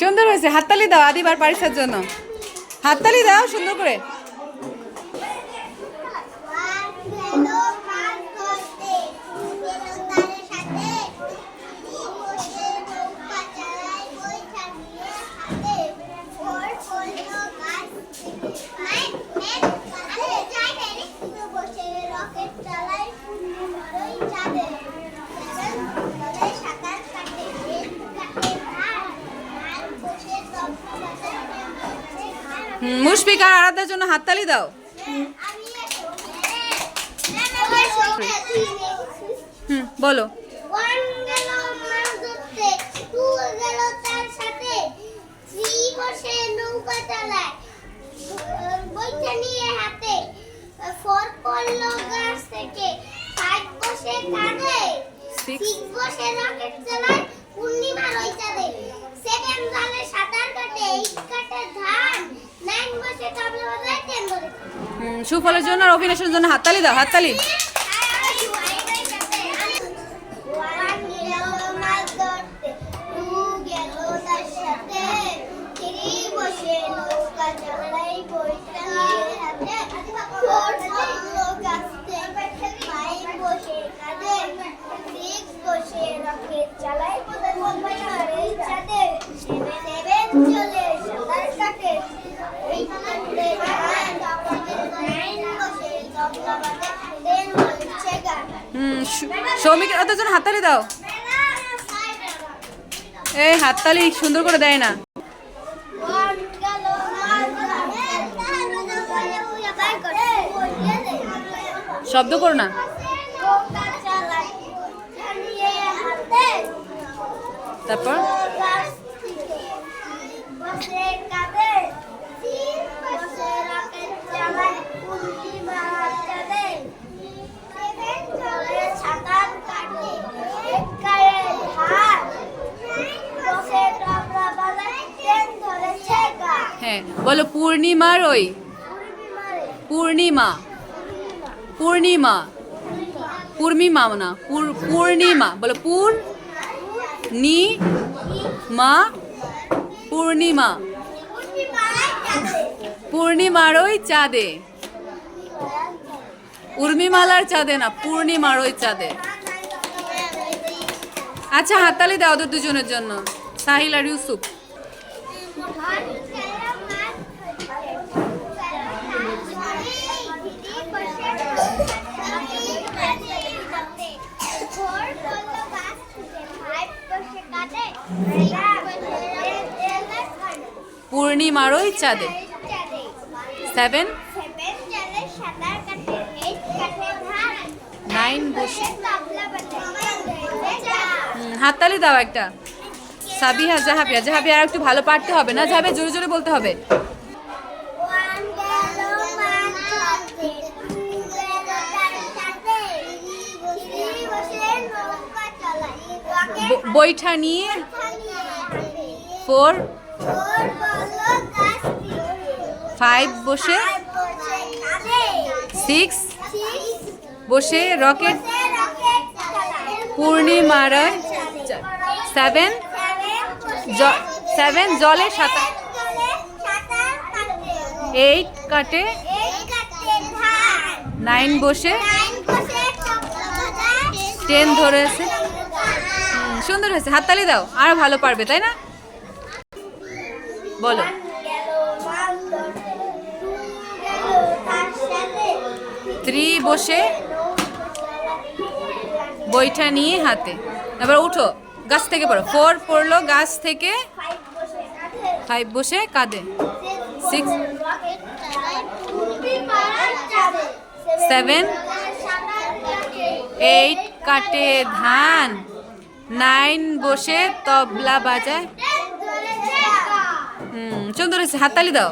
সুন্দর হয়েছে, হাততালি দাও আদিব আর পারিসার জন্য। হাততালি দাও সুন্দর করে। মুশফিক আর আরাধ্যার জন্য হাততালি দাও। বলো। সুফলের জন্য আর অভিনেশের জন্য হাততালি দাও, হাততালি। সৌমিকের ওদের জন্য হাততালি দাও। এই হাততালি সুন্দর করে দেয় না। শব্দ করো না। তারপর হ্যাঁ বলো। পূর্ণিমার ওই, পূর্ণিমা, পূর্ণিমা, পূর্ণিমা না পূর্ণিমা বলো। পূর্ণিমা, পূর্ণিমা, পূর্ণিমার ওই চাঁদে। উর্মিমালার চাঁদে না, পূর্ণিমার ওই চাঁদে। আচ্ছা হাততালি দাও ওদের দুজনের জন্য, সাহিল আর ইউসুফ। পূর্ণিমার ওই চাঁদে। 7 9 বসে। হাততালি দাও একটা। সাবিহা, জাহাবিয়া, জাহাবিয়া আর একটু ভালো পারতে হবে না, জাহাবিয়া জোরে জোরে বলতে হবে। বৈঠা নিয়ে 4 5 বসে 6 বসে রকেট পূর্ণিমার 7 জলে সাঁতার 8 কাটে 9 বসে 10 ধরেছে। সুন্দর হয়েছে, হাততালি দাও। আর ভালো পারবে তাই না? বলো। 3 বসে বইটা নিয়ে হাতে। এবার উঠো, গাছ থেকে পড়ো। 4 পড়লো গাছ থেকে, 5 বসে কাঁদে, 6 7 8 কাটে ধান, 9 বসে তবলা বাজায়। সুন্দর হয়েছে, হাততালি দাও।